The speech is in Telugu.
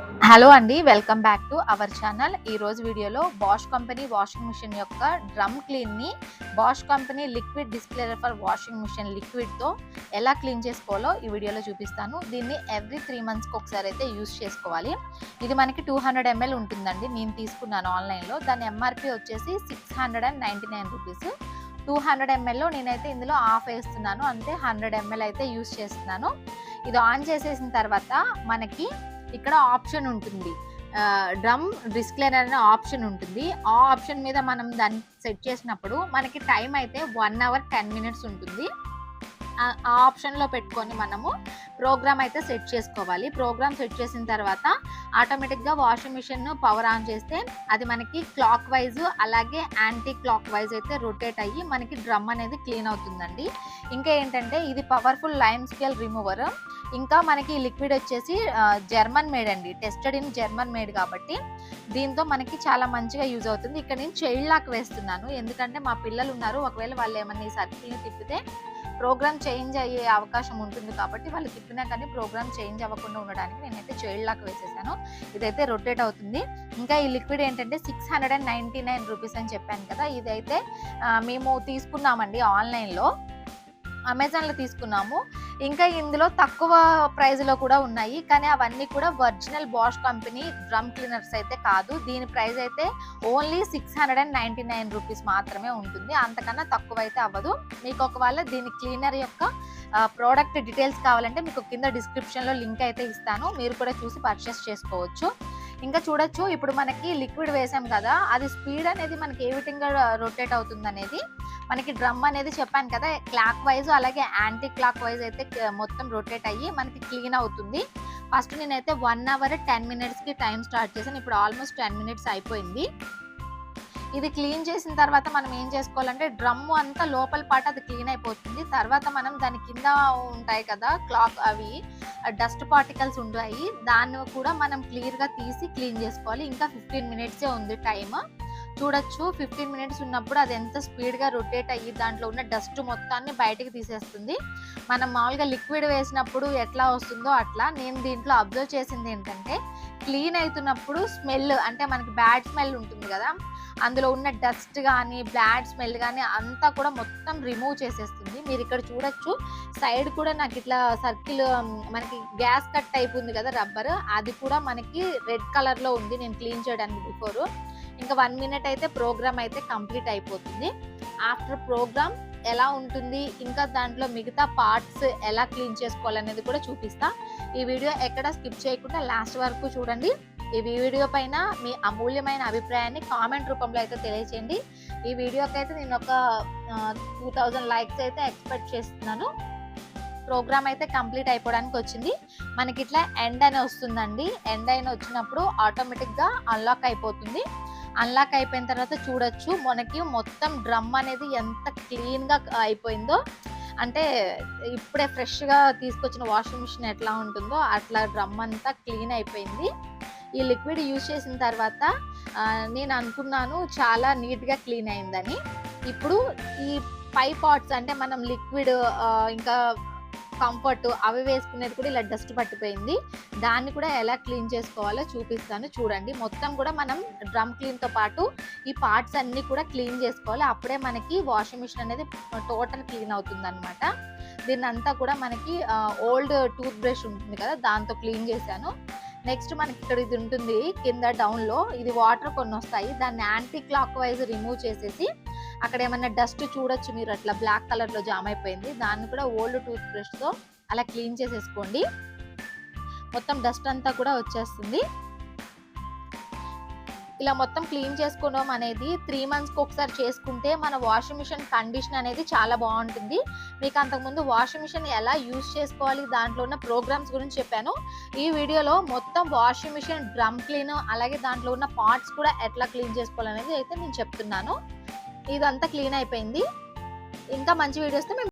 హలో అండి, welcome back to our channel. ఈరోజు వీడియోలో బాష్ కంపెనీ వాషింగ్ మిషన్ యొక్క డ్రమ్ క్లీన్ని Bosch company liquid descaler for washing machine లిక్విడ్తో ఎలా క్లీన్ చేసుకోవాలో ఈ వీడియోలో చూపిస్తాను. దీన్ని ఎవ్రీ 3 monthsకి ఒకసారి అయితే యూస్ చేసుకోవాలి. ఇది మనకి 200 ml ఉంటుందండి. నేను తీసుకున్నాను ఆన్లైన్లో. దాని ఎంఆర్పి వచ్చేసి 699 రూపీస్. 200 mlలో నేనైతే ఇందులో హాఫ్ వేస్తున్నాను, అంటే 100 ml అయితే యూస్ చేస్తున్నాను. ఇది ఆన్ చేసేసిన తర్వాత మనకి ఇక్కడ ఆప్షన్ ఉంటుంది, డ్రమ్ డిస్క్లేరర్ అనే ఆప్షన్ ఉంటుంది. ఆ ఆప్షన్ మీద మనం దాన్ని సెట్ చేసినప్పుడు మనకి టైం అయితే 1 hour 10 minutes ఉంటుంది. ఆ ఆప్షన్లో పెట్టుకొని మనము ప్రోగ్రామ్ అయితే సెట్ చేసుకోవాలి. ప్రోగ్రామ్ సెట్ చేసిన తర్వాత ఆటోమేటిక్గా వాషింగ్ మిషన్ పవర్ ఆన్ చేస్తే అది మనకి క్లాక్ వైజ్ అలాగే యాంటీ క్లాక్ వైజ్ అయితే రొటేట్ అయ్యి మనకి డ్రమ్ అనేది క్లీన్ అవుతుందండి. ఇంకా ఏంటంటే ఇది పవర్ఫుల్ లైమ్ స్కేల్ రిమూవర్. ఇంకా మనకి లిక్విడ్ వచ్చేసి జర్మన్ మేడ్ అండి, టెస్టెడ్ ఇన్ జర్మన్ మేడ్ కాబట్టి దీంతో మనకి చాలా మంచిగా యూజ్ అవుతుంది. ఇక్కడ నేను చైల్డ్ లాక్ వేస్తున్నాను, ఎందుకంటే మా పిల్లలు ఉన్నారు, ఒకవేళ వాళ్ళు ఏమన్నా ఈ సర్కిల్ని తిప్పితే ప్రోగ్రామ్ చేంజ్ అయ్యే అవకాశం ఉంటుంది కాబట్టి వాళ్ళు తిప్పినా కానీ ప్రోగ్రామ్ చేంజ్ అవ్వకుండా ఉండడానికి నేనైతే చైల్డ్ లాక్ వేసేసాను. ఇదైతే రొటేట్ అవుతుంది. ఇంకా ఈ లిక్విడ్ ఏంటంటే 699 రూపీస్ అని చెప్పాను కదా, ఇదైతే మేము తీసుకున్నామండి ఆన్లైన్లో, అమెజాన్లో తీసుకున్నాము. ఇంకా ఇందులో తక్కువ ప్రైజ్లో కూడా ఉన్నాయి, కానీ అవన్నీ కూడా original Bosch company drum cleaners అయితే కాదు. దీని ప్రైస్ అయితే ఓన్లీ 699 రూపీస్ మాత్రమే ఉంటుంది, అంతకన్నా తక్కువ అయితే అవ్వదు. మీకు ఒకవేళ దీని క్లీనర్ యొక్క ప్రోడక్ట్ డీటెయిల్స్ కావాలంటే మీకు కింద డిస్క్రిప్షన్లో లింక్ అయితే ఇస్తాను, మీరు కూడా చూసి పర్చేస్ చేసుకోవచ్చు. ఇంకా చూడొచ్చు, ఇప్పుడు మనకి లిక్విడ్ వేసాం కదా, అది స్పీడ్ అనేది మనకి ఏ విధంగా రొటేట్ అవుతుంది అనేది మనకి డ్రమ్ అనేది చెప్పాను కదా, క్లాక్ వైజ్ అలాగే యాంటీ క్లాక్ వైజ్ అయితే మొత్తం రొటేట్ అయ్యి మనకి క్లీన్ అవుతుంది. ఫస్ట్ నేనైతే 1 hour 10 minutesకి టైం స్టార్ట్ చేశాను, ఇప్పుడు ఆల్మోస్ట్ 10 minutes అయిపోయింది. ఇది క్లీన్ చేసిన తర్వాత మనం ఏం చేసుకోవాలంటే డ్రమ్ అంతా లోపల పాటు అది క్లీన్ అయిపోతుంది. తర్వాత మనం దాని కింద ఉంటాయి కదా క్లాక్, అవి డస్ట్ పార్టికల్స్ ఉంటాయి, దాన్ని కూడా మనం క్లియర్గా తీసి క్లీన్ చేసుకోవాలి. ఇంకా 15 minutes ఉంది టైమ్. చూడొచ్చు, 15 minutes ఉన్నప్పుడు అది ఎంత స్పీడ్గా రొటేట్ అయ్యి దాంట్లో ఉన్న డస్ట్ మొత్తాన్ని బయటికి తీసేస్తుంది. మనం మామూలుగా లిక్విడ్ వేసినప్పుడు ఎట్లా వస్తుందో అట్లా. నేను దీంట్లో అబ్జర్వ్ చేసింది ఏంటంటే క్లీన్ అవుతున్నప్పుడు స్మెల్, అంటే మనకి బ్యాడ్ స్మెల్ ఉంటుంది కదా, అందులో ఉన్న డస్ట్ కానీ బ్యాడ్ స్మెల్ కానీ అంతా కూడా మొత్తం రిమూవ్ చేసేస్తుంది. మీరు ఇక్కడ చూడొచ్చు, సైడ్ కూడా నాకు ఇట్లా సర్కిల్ మనకి గ్యాస్ కట్ టైప్ ఉంది కదా రబ్బర్, అది కూడా మనకి రెడ్ కలర్లో ఉంది నేను క్లీన్ చేయడానికి బిఫోర్. ఇంకా 1 minute అయితే ప్రోగ్రామ్ అయితే కంప్లీట్ అయిపోతుంది. ఆఫ్టర్ ప్రోగ్రామ్ ఎలా ఉంటుంది, ఇంకా దాంట్లో మిగతా పార్ట్స్ ఎలా క్లీన్ చేసుకోవాలనేది కూడా చూపిస్తా. ఈ వీడియో ఎక్కడ స్కిప్ చేయకుండా లాస్ట్ వరకు చూడండి. ఈ వీడియో పైన మీ అమూల్యమైన అభిప్రాయాన్ని కామెంట్ రూపంలో అయితే తెలియచేయండి. ఈ వీడియోకి అయితే నేను ఒక 2000 likes అయితే ఎక్స్పెక్ట్ చేస్తున్నాను. ప్రోగ్రామ్ అయితే కంప్లీట్ అయిపోవడానికి వచ్చింది. మనకి ఇట్లా ఎండ్ అని వస్తుందండి. ఎండ్ అయిన వచ్చినప్పుడు ఆటోమేటిక్గా అన్లాక్ అయిపోతుంది. అన్లాక్ అయిపోయిన తర్వాత చూడొచ్చు, మనకి మొత్తం డ్రమ్ అనేది ఎంత క్లీన్గా అయిపోయిందో, అంటే ఇప్పుడే ఫ్రెష్గా తీసుకొచ్చిన వాషింగ్ మిషన్ ఎట్లా ఉంటుందో అట్లా డ్రమ్ అంతా క్లీన్ అయిపోయింది. ఈ లిక్విడ్ యూజ్ చేసిన తర్వాత నేను అనుకున్నాను చాలా నీట్గా క్లీన్ అయిందని. ఇప్పుడు ఈ పై పార్ట్స్, అంటే మనం లిక్విడ్ ఇంకా కంఫర్ట్ అవి వేసుకునేది కూడా ఇలా డస్ట్ పట్టిపోయింది, దాన్ని కూడా ఎలా క్లీన్ చేసుకోవాలో చూపిస్తాను. చూడండి, మొత్తం కూడా మనం డ్రమ్ క్లీన్తో పాటు ఈ పార్ట్స్ అన్నీ కూడా క్లీన్ చేసుకోవాలి, అప్పుడే మనకి వాషింగ్ మిషన్ అనేది టోటల్ క్లీన్ అవుతుంది అనమాట. దీన్ని అంతా కూడా మనకి ఓల్డ్ టూత్ బ్రష్ ఉంటుంది కదా, దాంతో క్లీన్ చేశాను. నెక్స్ట్ మనకి ఇక్కడ ఇది ఉంటుంది కింద డౌన్లో, ఇది వాటర్ కొన్ని వస్తాయి, దాన్ని యాంటీ క్లాక్ వైజ్ రిమూవ్ చేసేసి అక్కడ ఏమన్నా డస్ట్ చూడొచ్చు మీరు, అట్లా బ్లాక్ కలర్లో జామ్ అయిపోయింది, దాన్ని కూడా ఓల్డ్ టూత్ బ్రష్తో అలా క్లీన్ చేసేసుకోండి. మొత్తం డస్ట్ అంతా కూడా వచ్చేస్తుంది. ఇలా మొత్తం క్లీన్ చేసుకోవడం అనేది 3 monthsకి ఒకసారి చేసుకుంటే మన వాషింగ్ మిషన్ కండిషన్ అనేది చాలా బాగుంటుంది. మీకు అంతకుముందు వాషింగ్ మిషన్ ఎలా యూజ్ చేసుకోవాలి, దాంట్లో ఉన్న ప్రోగ్రామ్స్ గురించి చెప్పాను. ఈ వీడియోలో మొత్తం వాషింగ్ మిషన్ డ్రమ్ క్లీన్ అలాగే దాంట్లో ఉన్న పార్ట్స్ కూడా ఎట్లా క్లీన్ చేసుకోవాలనేది అయితే నేను చెప్తున్నాను. ఇదంతా క్లీన్ అయిపోయింది. ఇంకా మంచి వీడియోస్తో మేము